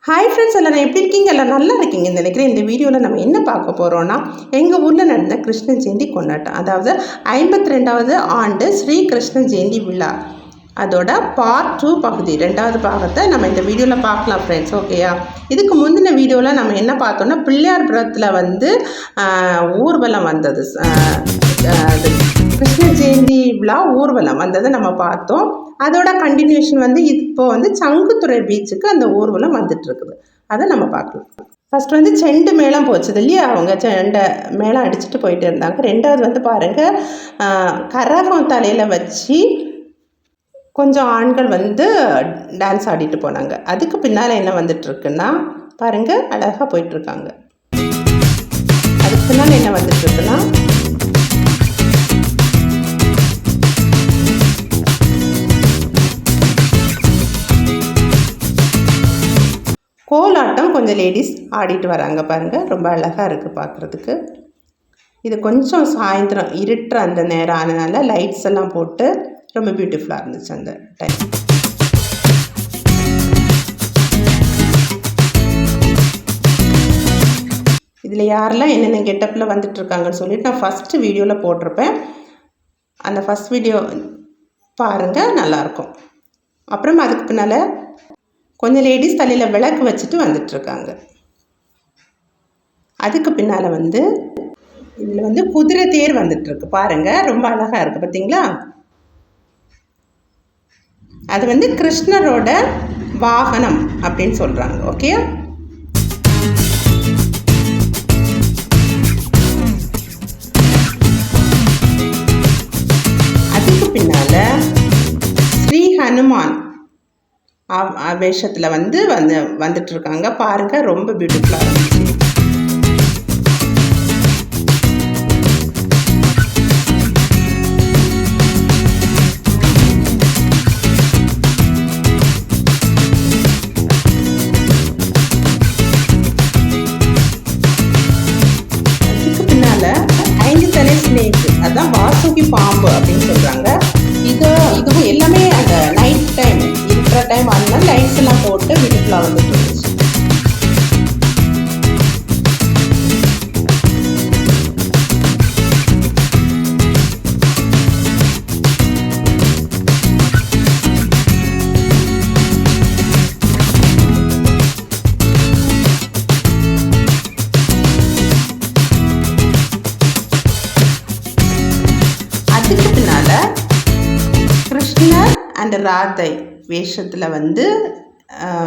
Hi friends, எல்லோரும் எப்படி இருக்கீங்க? எல்லாம் நல்லா இருக்கீங்கன்னு நினைக்கிறேன். இந்த வீடியோவில் நம்ம என்ன பார்க்க போகிறோன்னா, எங்கள் ஊரில் நடந்த கிருஷ்ண ஜெயந்தி கொண்டாட்டம், அதாவது 52வது ஆண்டு ஸ்ரீ கிருஷ்ண ஜெயந்தி விழா, அதோட பார்ட் 2 பகுதி 2வது பாகத்தை நம்ம இந்த வீடியோவில் பார்க்கலாம் ஃப்ரெண்ட்ஸ். ஓகேயா? இதுக்கு முந்தின வீடியோவில் நம்ம என்ன பார்த்தோன்னா, பிள்ளையார்புரத்தில் ஊர்வலம் வந்தது, கிருஷ்ண ஜெயந்தி விழா ஊர்வலம் வந்ததை நம்ம பார்த்தோம். அதோட கண்டினியூஷன் இப்போ சங்குத்துறை பீச்சுக்கு அந்த ஊர்வலம் வந்துட்டுருக்குது. அதை நம்ம பார்க்கலாம். ஃபஸ்ட் செண்டு மேளம் போச்சுது இல்லையா, அவங்க செண்டை மேளம் அடிச்சுட்டு போயிட்டு இருந்தாங்க. ரெண்டாவது பாருங்கள், கரகம் தலையில் வச்சு கொஞ்சம் ஆண்கள் டான்ஸ் ஆடிட்டு போனாங்க. அதுக்கு பின்னால் என்ன வந்துட்டுருக்குன்னா பாருங்கள், அழகாக போயிட்டுருக்காங்க. அதுக்கு பின்னால் என்ன வந்துட்டுருக்குன்னா, கோலாட்டம் கொஞ்சம் லேடிஸ் ஆடிட்டு வராங்க பாருங்கள். ரொம்ப அழகாக இருக்குது பார்க்குறதுக்கு. இது கொஞ்சம் சாயந்தரம் இருட்டுற அந்த நேரம் ஆனதுனால லைட்ஸ் எல்லாம் போட்டு ரொம்ப பியூட்டிஃபுல்லாக இருந்துச்சு அந்த டைம். இதில் யாரெல்லாம் என்னென்ன கெட்டப்பில் வந்துட்டுருக்காங்கன்னு சொல்லிட்டு நான் ஃபஸ்ட்டு வீடியோவில் போட்டிருப்பேன். அந்த ஃபஸ்ட் வீடியோ பாருங்கள், நல்லாயிருக்கும். அப்புறம் அதுக்கு பின்னால் கொஞ்சம் லேடிஸ் தலையில் விளக்கு வச்சுட்டு வந்துட்டுருக்காங்க. அதுக்கு பின்னால் இதில் குதிரை தேர் வந்துட்டுருக்கு பாருங்கள். ரொம்ப அழகாக இருக்குது பார்த்தீங்களா? அது கிருஷ்ணரோட வாகனம் அப்படின்னு சொல்கிறாங்க. ஓகே, அதுக்கு பின்னால் ஸ்ரீ ஹனுமான் வேஷத்தில் வந்துட்டுருக்காங்க பாருங்கள். ரொம்ப பியூட்டிஃபுல்லாக இருந்துச்சு. அதுக்கு பின்னால் 5 தலை ஸ்னேக், அதுதான் வாசுகி பாம்பு அப்படின்னு சொல்கிறாங்க. இதுவும் எல்லாமே அந்த நைட் டைம் இருக்கிற டைம் ஆனால் லைட்ஸ் எல்லாம் போட்டு பியூட்டிஃபுல்லாக வந்துட்டு இருந்துச்சு. அதுக்கு பின்னால் கிருஷ்ணர் அண்ட் ராதை வேஷத்தில்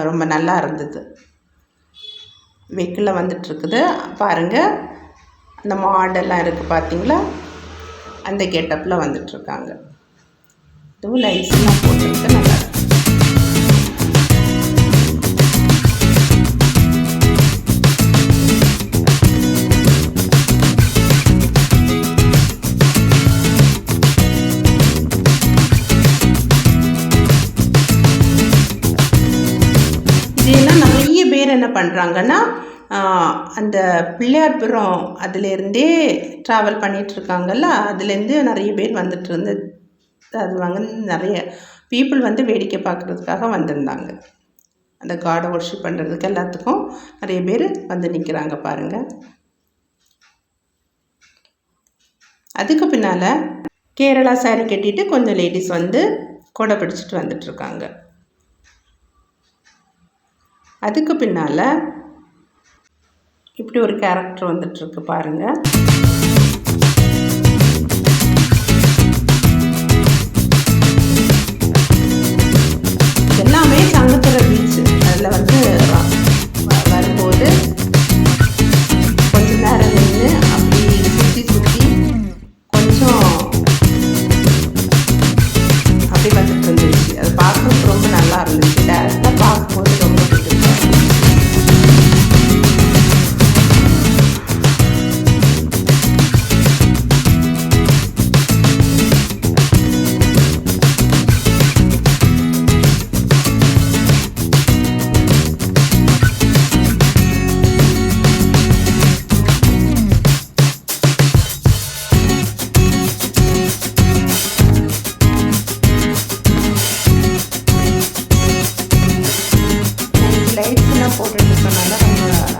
ரொம்ப நல்லா இருந்தது. வெக்கில் வந்துட்டுருக்குது பாருங்கள். அந்த மாடெல்லாம் இருக்குது பார்த்தீங்களா, அந்த கெட்டப்பில் வந்துட்டுருக்காங்க. இதுவும் லைட்ஸ்லாம் போட்டிருக்கு, நல்லா இருக்கு. இதெல்லாம் நிறைய பேர் என்ன பண்ணுறாங்கன்னா, அந்த பிள்ளையார்புரம் அதுலேருந்தே ட்ராவல் பண்ணிகிட்ருக்காங்கல்ல, அதுலேருந்து நிறைய பேர் வந்துட்டு இருந்து அது நிறைய பீப்புள் வேடிக்கை பார்க்குறதுக்காக வந்திருந்தாங்க. அந்த காடை வர்ஷிப் பண்ணுறதுக்கு எல்லாத்துக்கும் நிறைய பேர் நிற்கிறாங்க பாருங்கள். அதுக்கு பின்னால் கேரளா சாரி கட்டிட்டு கொஞ்சம் லேடிஸ் கொடை பிடிச்சிட்டு வந்துட்டுருக்காங்க. அதுக்கு பின்னால் இப்படி ஒரு கேரக்டர் வந்துட்டுருக்கு பாருங்கள். எல்லாமே சங்குத்துறை பீச்சு. அதில் வரும்போது கொஞ்ச நேரம் நின்று அப்படி சுற்றி கொஞ்சம் அப்படி வந்துட்டு இருந்துச்சு. அது பார்க்குறதுக்கு ரொம்ப நல்லா இருந்துச்சு. டேரெக்டாக பார்க்கும்போது ரொம்ப எல்லாம் போட்டுட்டு இருக்கனால ரொம்ப அழகாக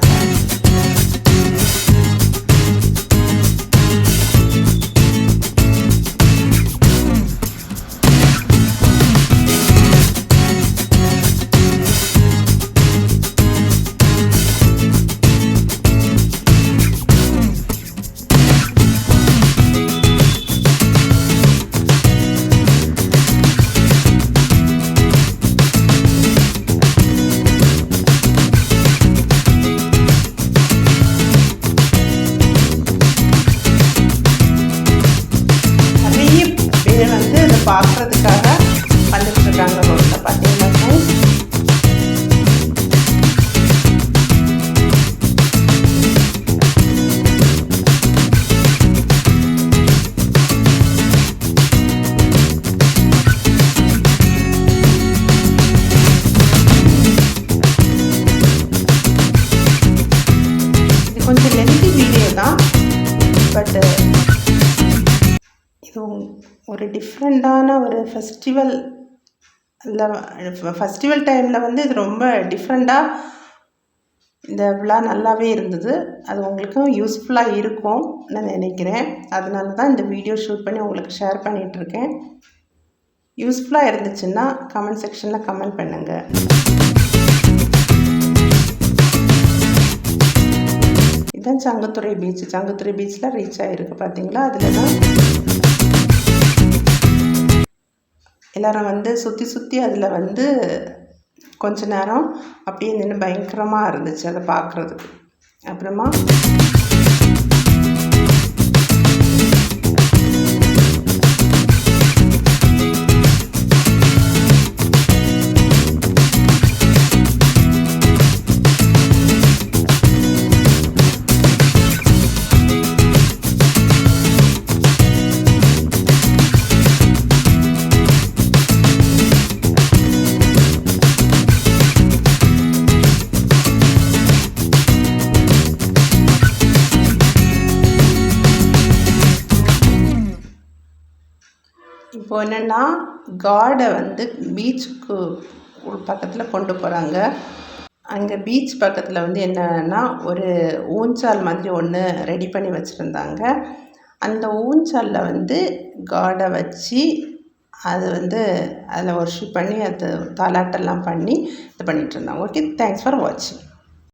பார்க்குறதுக்காக வந்துட்டு இருக்காங்க ரோட்டில் பார்த்தீங்கன்னா ஃப்ரெண்ட்ஸ். இது கொஞ்சம் லென்த்தி வீடியோ தான், பட்டு இது ஒரு டிஃப்ரெண்ட்டான ஒரு ஃபெஸ்டிவல் டைமில் வந்து இது ரொம்ப டிஃப்ரெண்ட்டாக இந்த விழா நல்லாவே இருந்தது. அது உங்களுக்கும் யூஸ்ஃபுல்லாக இருக்கும் நான் நினைக்கிறேன். அதனால தான் இந்த வீடியோ ஷூட் பண்ணி உங்களுக்கு ஷேர் பண்ணிகிட்ருக்கேன். யூஸ்ஃபுல்லாக இருந்துச்சுன்னா கமெண்ட் செக்ஷனில் கமெண்ட் பண்ணுங்கள். இதுதான் சங்குத்துறை பீச். சங்குத்துறை பீச்சில் ரீச் ஆகிருக்கு பார்த்தீங்களா. அதில் தான் எல்லோரும் வந்து சுற்றி அதில் வந்து கொஞ்ச நேரம் அப்படியே நின்று பயங்கரமாக இருந்துச்சு அதை பார்க்குறதுக்கு. அப்புறமா இப்போ என்னென்னா காடை வந்து பீச்சுக்கு பக்கத்தில் கொண்டு போகிறாங்க. அங்கே பீச் பக்கத்தில் வந்து என்னன்னா ஒரு ஊஞ்சால் மாதிரி ஒன்று ரெடி பண்ணி வச்சுருந்தாங்க. அந்த ஊஞ்சாலில் வந்து காடை வச்சு அது வந்து அதில் ஒர்ஷிப் பண்ணி அது தாலாட்டெல்லாம் பண்ணி இது பண்ணிகிட்டு இருந்தாங்க. ஓகே, தேங்க்ஸ் ஃபார் வாட்சிங்.